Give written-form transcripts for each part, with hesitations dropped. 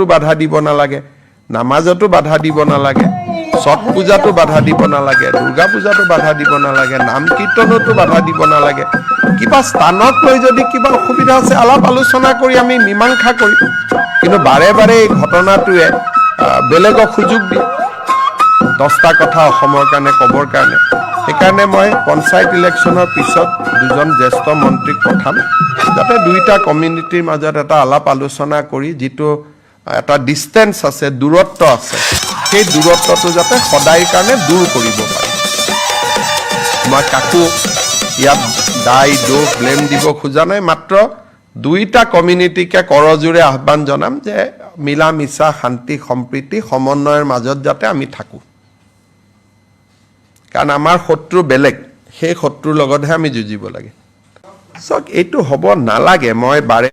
বাধা দিব নালাগে, নামাজতো বাধা দিব নালাগে, ছট পূজাতো বাধা দিব নালাগে, দুৰ্গা পূজাতো বাধা দিব নালাগে, নাম কীৰ্তনতো বাধা দিব নালাগে। কিবা স্থানক লৈ যদি কিবা অসুবিধা আছে আলাপ আলোচনা কৰি আমি মীমাংসা কৰিম। কিন্তু বাৰে বাৰে এই ঘটনাটোৱে বেলেগক সুযোগ দিয়ে 10টা কথা অসমৰ কাৰণে ক'বৰ কাৰণে। সেইকাৰণে মই পঞ্চায়ত ইলেকশ্যনৰ পিছত দুজন জ্যেষ্ঠ মন্ত্ৰীক পঠাম, যাতে দুইটা কমিউনিটিৰ মাজত এটা আলাপ আলোচনা কৰি যিটো এটা ডিষ্টেন্স আছে, দূৰত্ব আছে, সেই দূৰত্বটো যাতে সদায়ৰ কাৰণে দূৰ কৰিব পাৰি। মই কাকো ইয়াত দায় দোষ ব্লেম দিব খোজা নাই, মাত্ৰ দুইটা কমিউনিটিকে কৰজোৰে আহ্বান জনাম যে মিলা মিছা শান্তি সম্প্ৰীতি সমন্বয়ৰ মাজত যাতে আমি থাকোঁ। কাৰণ আমাৰ শত্ৰু বেলেগ, সেই শত্ৰুৰ লগতহে আমি যুঁজিব লাগে। চাওক, এইটো হ'ব নালাগে। মই বাৰে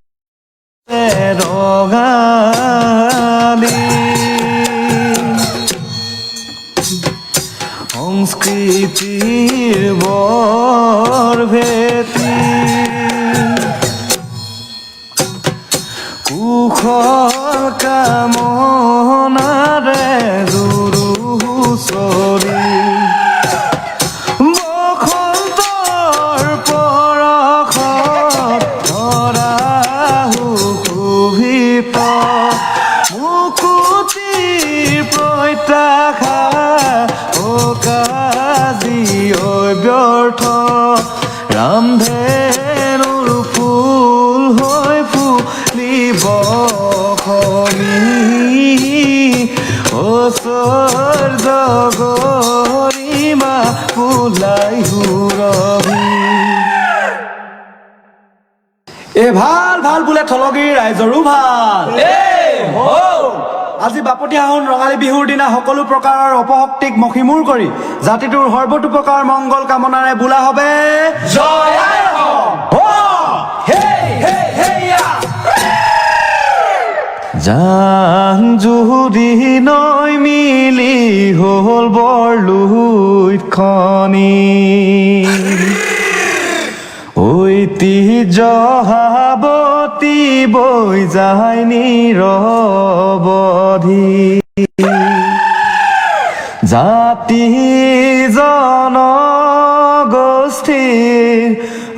সংস্কৃতিৰ বৰ ভেটি কুশল কামনাৰে জুৰু হুঁচৰি বসন্তৰ পৰশত ধৰা সুশোভিত মুকুতিৰ প্ৰত্যাশা ব্যৰ্থ ৰামধেনুৰ ফুল হৈ ফুলিব ঐশ্বৰ্য গৰিমা ফুলাই সুৰভি। এ ভাল ভাল বোলে থলগিৰ ৰাইজৰো ভাল। আজি বাপতি সাহোন ৰঙালী বিহুৰ দিনা সকলো প্ৰকাৰৰ অপশক্তিক মষিমূৰ কৰি জাতিটোৰ সৰ্বতোপ্ৰকাৰ মংগল কামনাৰে বোলা হবে জয় আই অসম। জান জুৰি নৈ মিলি হ'ল বৰলুইতখনি ঐতিহ্য হাবতি বৈ যায় নিৰৱধি জাতি জনগোষ্ঠীৰ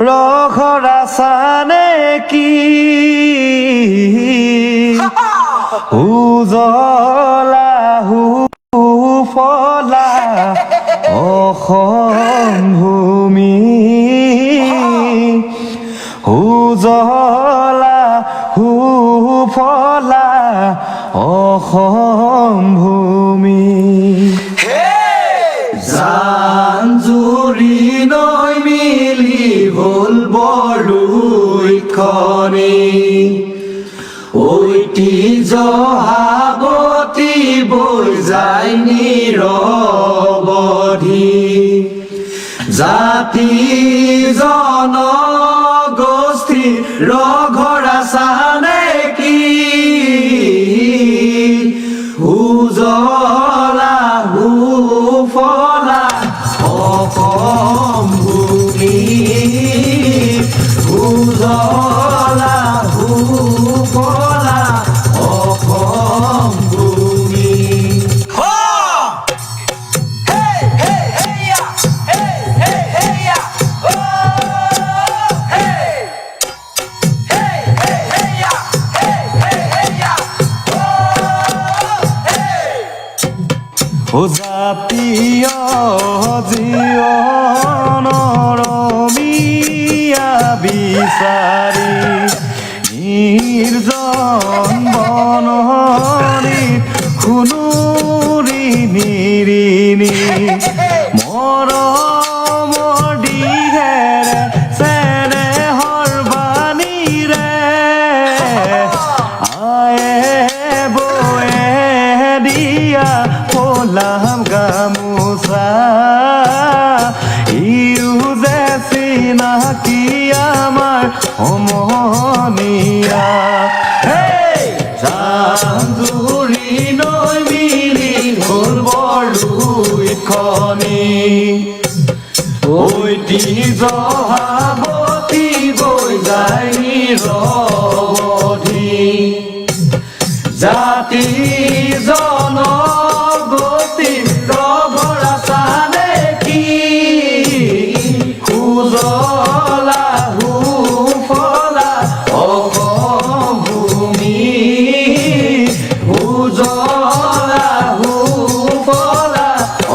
ৰখৰা চানে কি উজলা সুফলা অসম ভূমি উজলা সুফলা অসম ভূমি। জান জুৰি নৈ মিলি হ'ল বৰলুইতখনি ঐতিহ্য হাবতি বৈ যায় নিৰৱধি জাতি জনগোষ্ঠী ৰঘৰা চানে কি উজলা সুফলা অসম ভূমি উজলা সুফলা অসম ভূমি। জাতীয় জীৱনৰ অমিয়া বিচাৰি নিৰ্জন বননিত শুনুৰি নিৰিণি মৰমৰ দিহেৰে চেনেহৰ বাণীৰে আয়ে বয়ে দিয়া পলাম গামোচা ইউ যে চিনাকি আমাৰ সমনীয়া। জান জুৰি নৈ মিলি হ'ল বৰলুইতখনি ঐতিহ্য হাবতি বৈ যায় নিৰৱধি মাটি জনগতি ৰভৰা চানে কি উজলা সুফলা অসম ভূমি উজলা সুফলা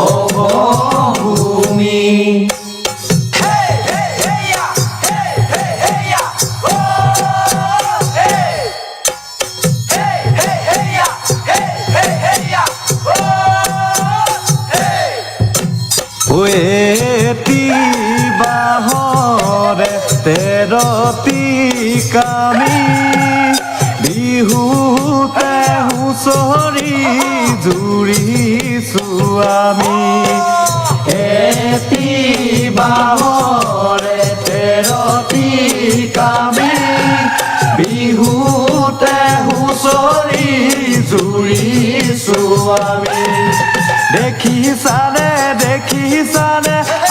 অসম ভূমি এটি বাহৰে তেৰতি কামি বিহুতে হুঁচৰি জুৰিছো আমি এটি বাহৰে তেৰতি কামি বিহুতে হুঁচৰি জুৰিছো আমি দেখিছানে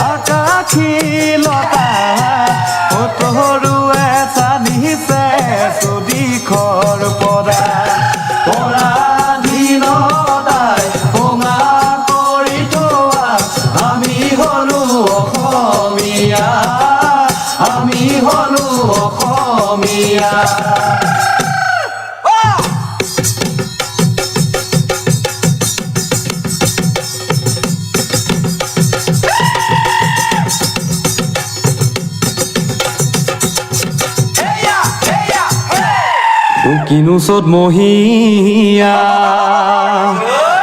আকাশী লতা সতৰুৱে চানিছে চদিখৰ পৰা পৰাধীনতাই ভঙা কৰি থোৱা আমি হলো অসমীয়া আমি হলো অসমীয়া কিনো চত মহীয়া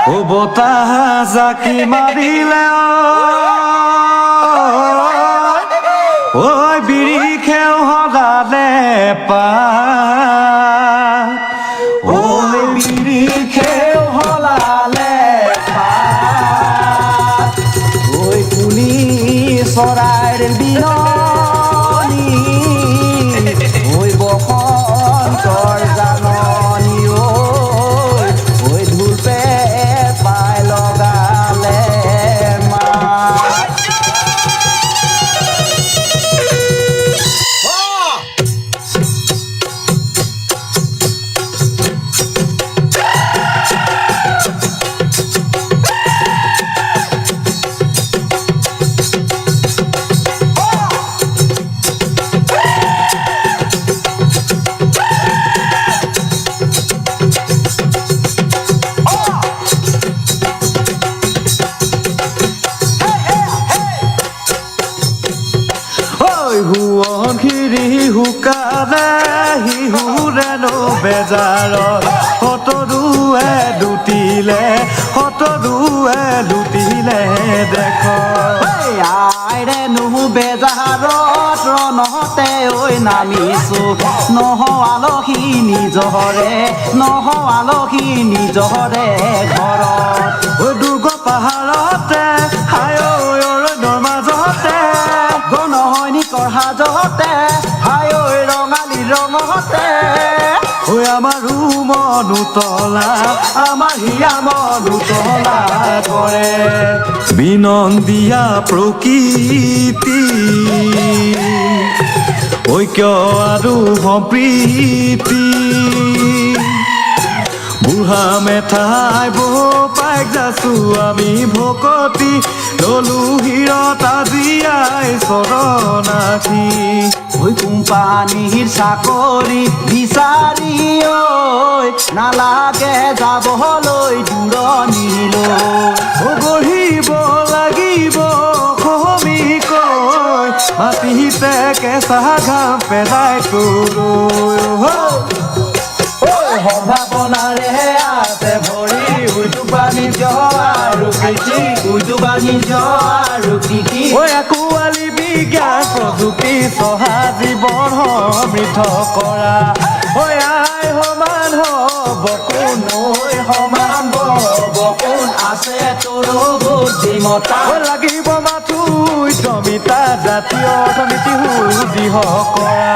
ও বতাহ জাকি মাৰিলে ঐ বিৰিখেও সদালে পা ঐ বিৰিখেও হলালে পাত ঐ কুলি চৰাইৰ বিননি ঐ বসন্তৰ জাননী ঐ ঢোলপে পাই লগালে মাত হুৱখিৰি শুকালে শিহুৰেনো বেজাৰত সতৰুৱে লুটিলে দেখ আইৰে নুহু বেজাৰত ৰণতে ঐ নামিছো নহ আলহী নিজৰে ঘৰত ঐ দুৰ্গ পাহাৰতে হায় অৰণ্যৰ মাজতে গণসৈনিকৰ সাজতে হাই ঐ ৰঙালী ৰঙতে ঐ আমাৰ মনুতলা আমাৰ হিয়া মনুতলা কৰে বিনন্দিয়া প্ৰকৃতি ঐক্য আৰু সম্প্ৰীতি বুঢ়া মেঠাই বহ পাইক যাছো আমি ভকতি ললো হিৰত আজিয়াই চৰণাখি ঐ কোম্পানীৰ চাকৰি বিচাৰি ঐ নালাগে যাবলৈ দূৰণিলৈ গঢ়িব লাগিব শ্ৰমিকৈ মাটিতে কেঁচা ঘাম পেলাই তোৰ সম্ভাৱনাৰে আছে ভৰি উদ্যোগ বাণিজ্য আৰু কৃষি ঐ আকুৱালি বিজ্ঞান প্ৰযুক্তি চহা জীৱন সমৃদ্ধ কৰা ঐ আই সমান হব কোন সমান বকুন আছে তোৰ বুদ্ধিমতা লাগিব মাথো উদ্যমিতা জাতীয় অৰ্থনীতি সুদৃঢ় কৰা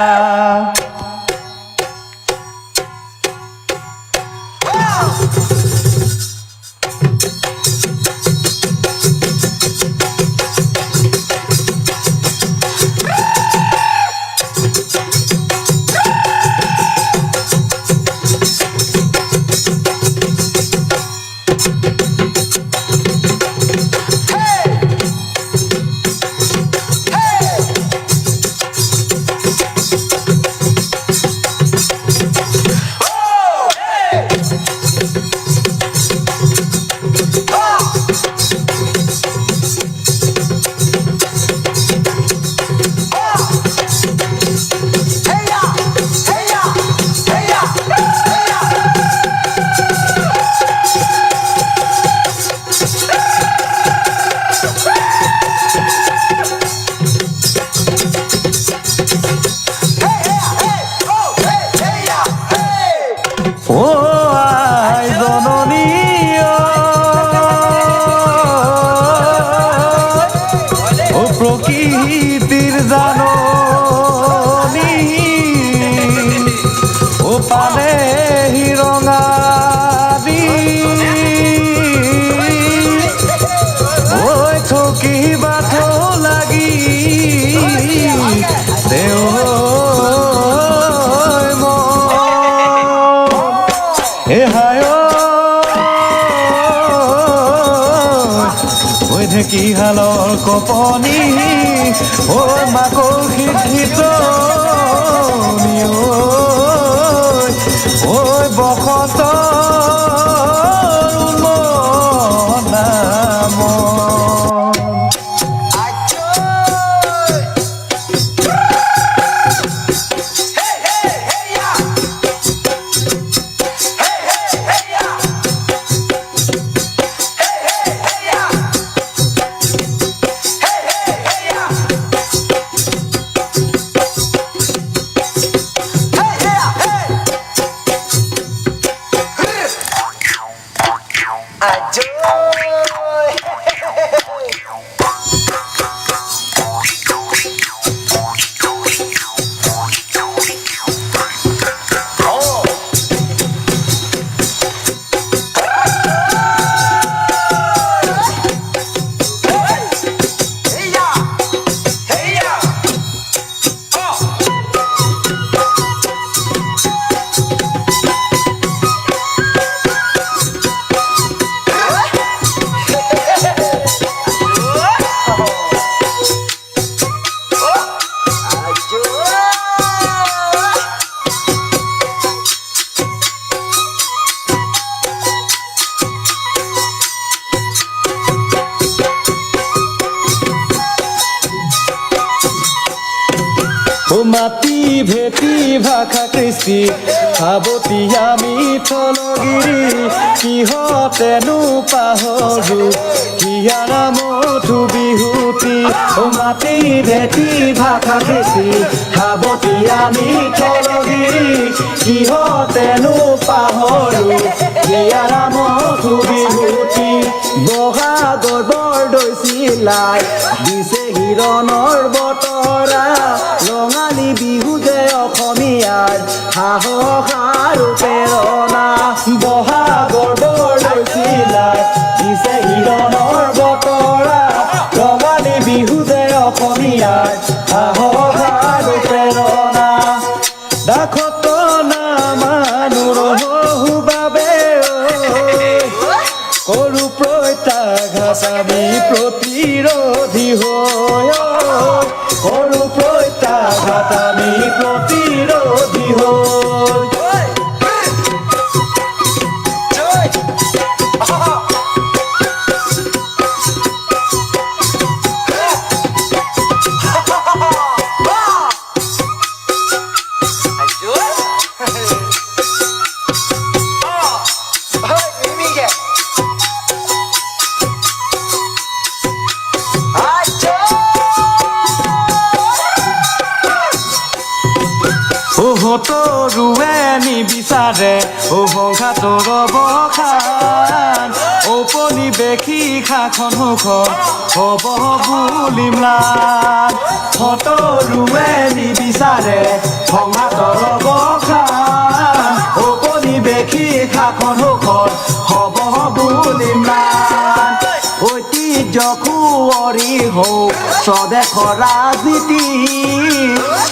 ও আই জননী ও প্ৰকৃতিৰ জাননী ও পানে হিৰঙাদি ওই থকি বাথ লাগি দেও এ হায় ওই ঢেকি হালৰ কপনি ঐ মাকৰ শিক্ষিত ঐ বসন্ত নাম মাটি ভেটি ভাষা কৃষ্টি সাৱতীয়া মিথলগিৰি কিহতেনো পাহৰো হিয়াৰা মধু বিহুতি মাটি ভেটি ভাষা কৃষ্টি সাৱতীয়া মিথলগিৰি কিহতেনো পাহৰো হিয়াৰা মধু বিহুতি বহাগৰ বৰদৈ চিলাই দিছে হিৰণৰ বতৰা ৰঙালী বিহু যে অসমীয়াৰ সাহস আৰু প্ৰেৰণা বহাগৰ বৰদৈ চিলাই দিছে হিৰণৰ বতৰা ৰঙালী বিহু যে অসমীয়াৰ সাহস আৰু প্ৰেৰণা দাখত নামানুৰ বাবে কৰো প্ৰত্যাঘাত আমি প্ৰতিৰোধী হৈ কৰো প্ৰত্যাঘাত আমি প্ৰতিৰোধী হৈ তৰুৱে নিবিচাৰে সংঘাতৰ অৱসান ঔপনিৱেশী শাসন মুখত হ'ব বুলি ম্লান তৰুৱে নিবিচাৰে সংঘাতৰ অৱসান ঔপনিৱেশী শাসন মুখত হ'ব বুলি ম্লান ঐতিহ্য কুঁৱৰী হওক স্বদেশৰ ৰাজনীতি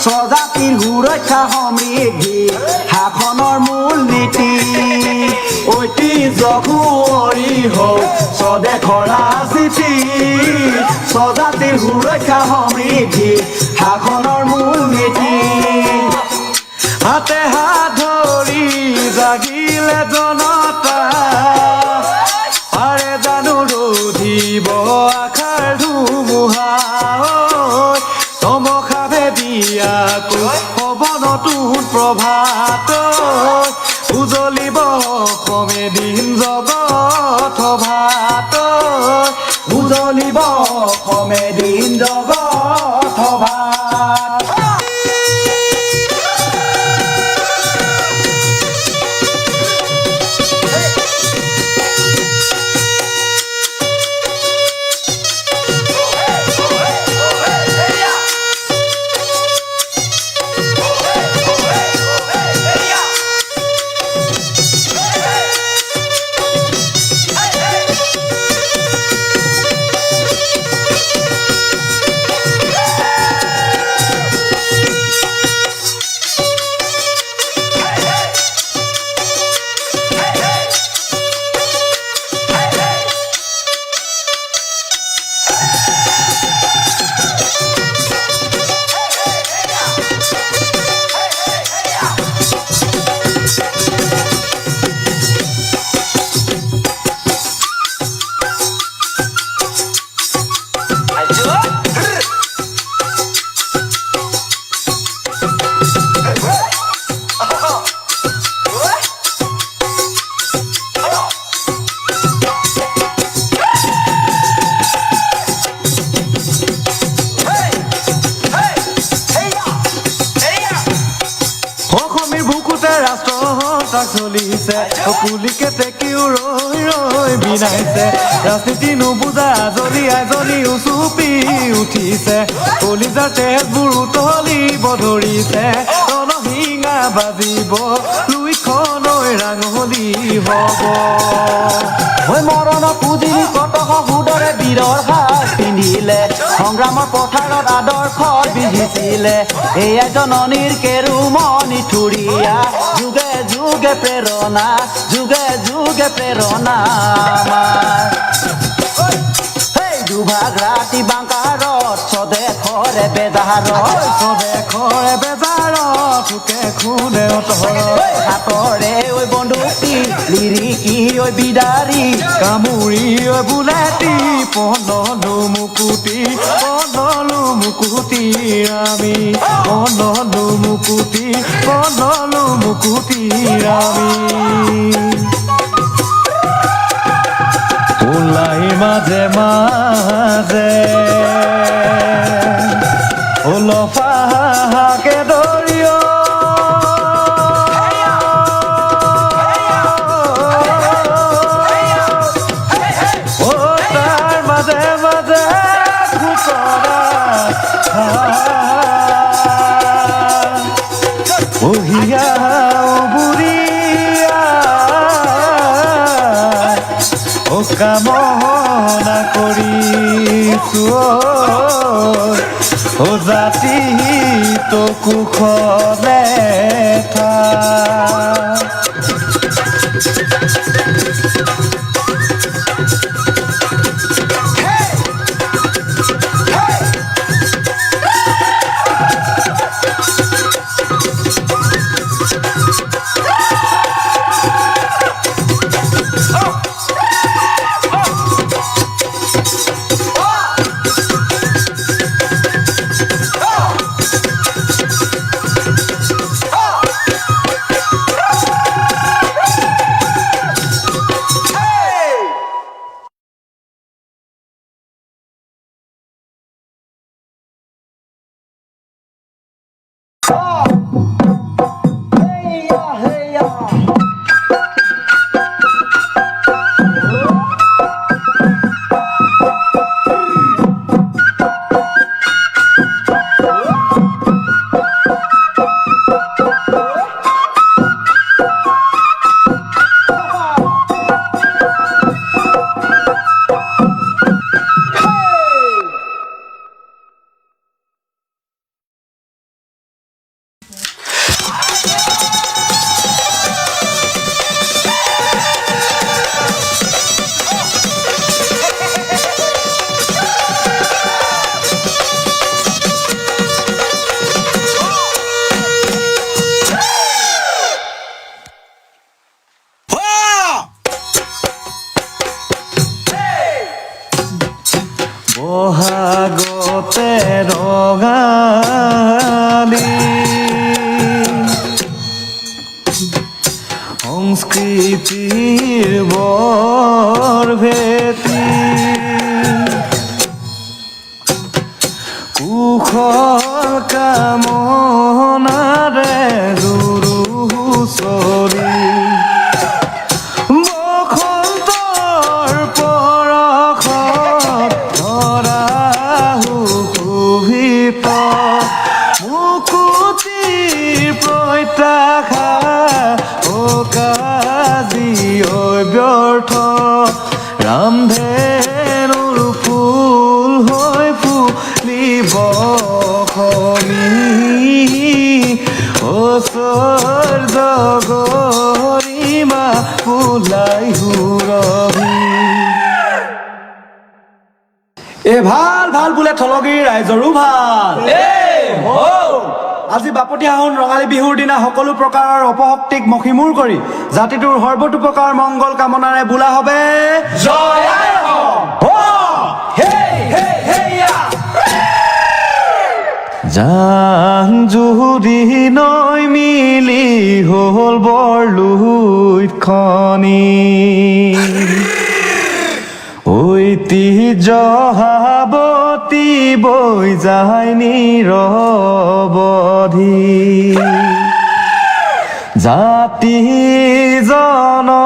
স্বজাতিৰ সুৰক্ষা সমৃদ্ধি শাসনৰ মূল নীতি ঐতিহ্য কুঁৱৰী হওক স্বদেশৰ ৰাজনীতি স্বজাতিৰ সুৰক্ষা সমৃদ্ধি শাসনৰ মূল নীতি হাতে হাত ধৰি জাগিলে জনতা দিন জগত ভাত উজলিব অসমে দিন জগত ভাত চলিছে কুলিকে টেকিও ৰৈ ৰৈ বিনাইছে ৰাজনীতি নুবুজা জ্বলি উচুপি উঠিছে কলিজাৰ তেজবোৰ উতলিব ধৰিছে ৰণশিঙা বাজিব লুইখনৈ ৰাঙলী হব হৈ মৰণ পুঁজি কটক সুদৰে বীৰৰ সাজ পিন্ধিলে সংগ্ৰামৰ পথাৰত আদৰ্শ বিধিছিলে এয়াই জননীৰ কেৰুমণি থুৰীয়া যুগে যুগে প্ৰেৰণা আমাৰ দুভাগ ৰাতি বাংকাৰত স্বদেশৰে বেজাৰত ঠুকে খুনে হাতৰে ঐ বন্দুকী লিৰিকি ঐ বিদাৰী কামুৰি বুলেটি পনলো মুকুটি আমি পনলো মুকুটি আমি ওলাই মাজে মাজে ওলফাকে দৰিয় তাৰ মাজে মাজে খুচৰা বহিয়া বুঢ়িয়া কামনা কৰিছো জাতি তো কুশলে বহাগতে ৰঙালী সংস্কৃতিৰ বৰ ভেটি কুশল কামনাৰে জুৰু হুঁচৰি বসন্তৰ পৰশত ধৰা সুশোভিত মুকুতিৰ প্ৰত্যাশা কাজি ব্যৰ্থ ৰামধেনুৰ ফুল হৈ ফুলিব ঐশ্বৰ্য গৰিমা ফুলাই সুৰভি ভাল ভাল বোলে থলগিৰ ৰাইজৰো ভাল আজি বাপতি সাহোন ৰঙালী বিহুৰ দিনা সকলো প্ৰকাৰৰ অপশক্তিক মষিমূৰ কৰি জাতিটোৰ সৰ্বতোপ্ৰকাৰ মংগল কামনাৰে বোলা হবে জয় আই জান জুৰি নৈ মিলি হ'ল বৰলুইত খনি ঐতিহ্য হাবতি বৈ যায় নিৰৱধি জাতি জনগোষ্ঠীৰ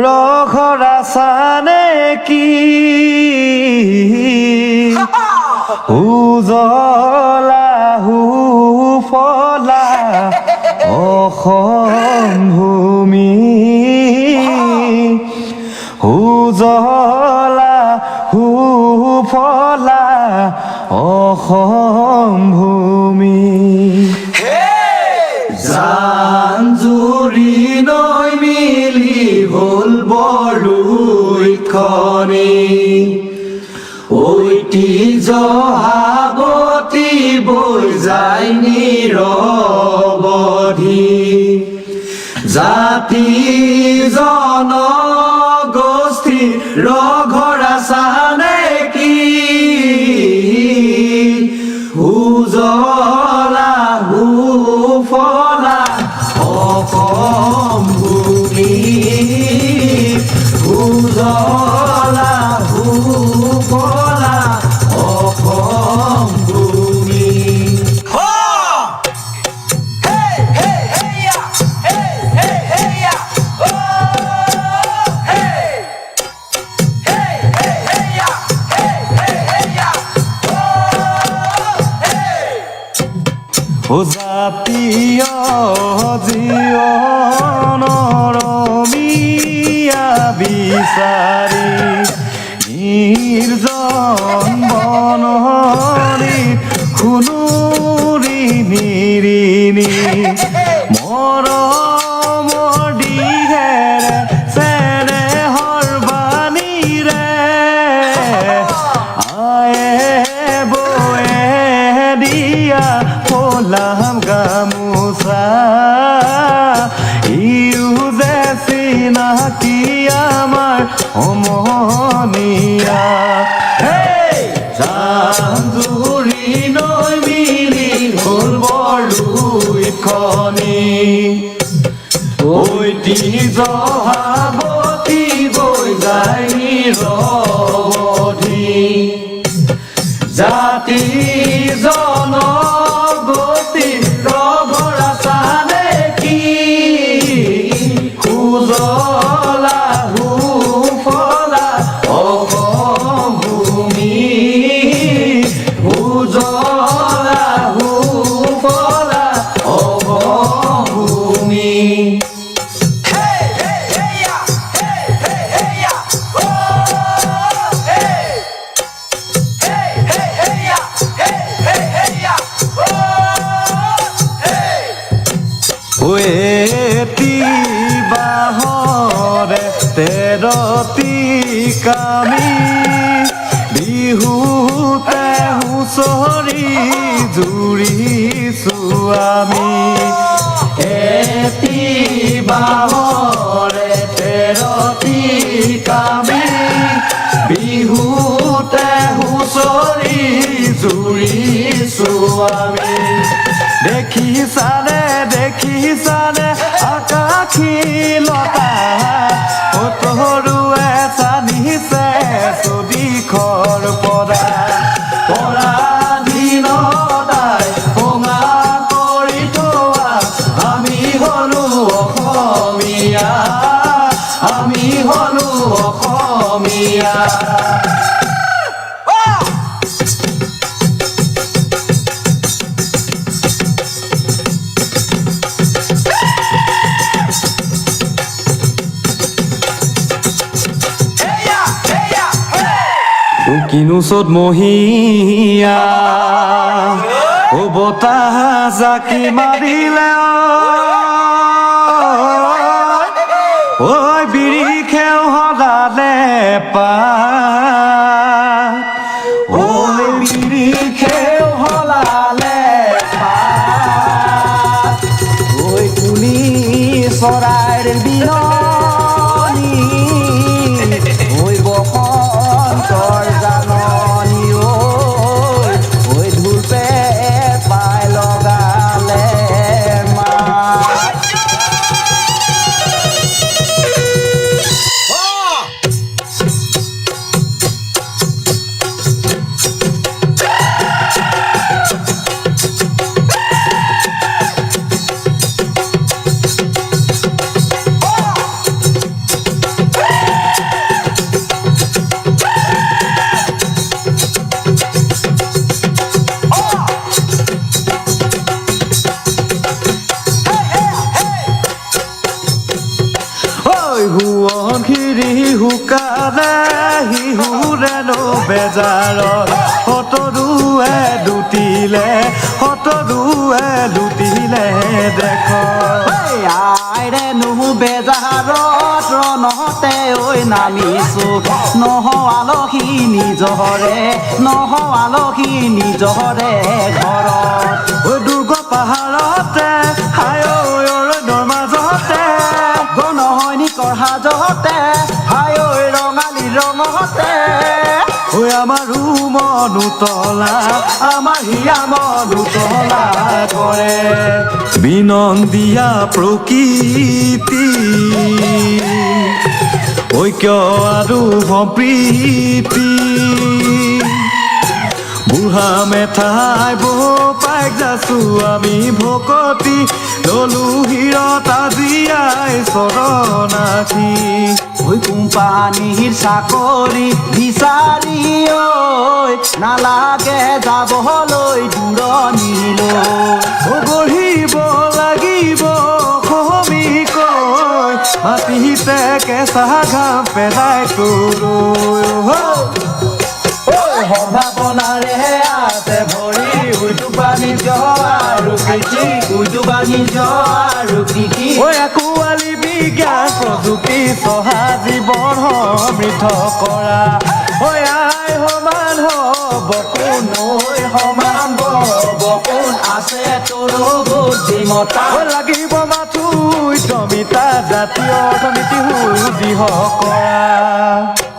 ৰখৰা চানে কি উজলা সুফলা অসম ভূমি উজলা সুফলা অসম ভূমি জান জুৰি নৈ মিলি হ'ল বৰলুইত খনি ঐতিহ্য হাবতি বৈ যায় নিৰৱধি জাতি জনগোষ্ঠী ৰঘৰা চানে কি উজলা সুফলা অসম ভূমি উজলা সুফলা অসম ভূমি জাতীয় জীৱনৰ মিয়া বিচাৰি নিৰ্জন বনৰি খুনুৰি নিৰিণি মৰমৰ দিহেৰে চেনেহৰ বাণীৰে আয়ে বয়ে দিয়া পলাম গামোচা ইউ যে চিনাকি আমাৰ সমনীয়া জান জুৰি নৈ মিলি হ'ল বৰলুইত খনি ঐতিহ্য হাবতি বৈ যায় নিৰৱধি জাতি জনগোষ্ঠী ৰঘৰা চানে কি উজলা সুফলা অসম ভূমি উজলা সুফলা অসম ভূমি এটি বাহৰে তেৰতি কামি বিহুতে হুঁচৰি জুৰিছো আমি এটি বাহৰে তেৰতি কামি বিহুতে হুঁচৰি জুৰিছো আমি দেখিছানে আকাশ আখিলতা তৰুৱে জানিছে চদিখৰ পৰা পৰাধীনতাই ভঙা কৰি থোৱা আমি হলো অসমীয়া আমি হলো অসমীয়া কিনো চত মহিয়া ও বতাহ জাকি মাৰিলে ঐ বিৰি খেও সদালে পা ঐ বিৰি খেও সলালে পা ঐ কুলি চৰাইৰ বিননি ঐ বসন্তৰ জাননী ঐ ধূপে পাই লগালে মা হুৱনখিৰি শুকালে শিহুৰে বেজাৰত সতৰুৱে লুটিলে দেখ আইৰে নুহু বেজাৰত ৰণতে ঐ নামিছো নহ আলহী নিজৰে ঘৰত ঐ দুৰ্গ পাহাৰতে হায় অৰণ্যৰ মাজতে গণসৈনিকৰ সাজতে হায় ঐ ৰঙালী ৰঙতে ঐ আমাৰ মনুতলা আমাৰ হিয়া মনুতলা কৰে বিনন্দিয়া প্ৰকৃতি ঐক্য আৰু সম্প্ৰীতি বুঢ়া মেঠাই বহু পাইক যাছো আমি ভকতি ললো হিৰত আজিয়াই চৰণাখি ঐ কোম্পানীৰ চাকৰি বিচাৰি ঐ নালাগে যাবলৈ দূৰণিলৈ গঢ়িব লাগিব শ্ৰমিকৈ মাটিতে কেঁচা ঘাম পেলাই সম্ভাৱনাৰে আছে ভৰি উদ্যোগ বাণিজ্য আৰু কৃষি আকুৱালি বিজ্ঞান প্ৰযুক্তি চহা জীৱন সমৃদ্ধ কৰা আই সমান হব কোন সমান হব কোন আছে তোৰ বুদ্ধিমতা লাগিব মাথো উদ্যমিতা জাতীয় অৰ্থনীতি সুদৃঢ় কৰা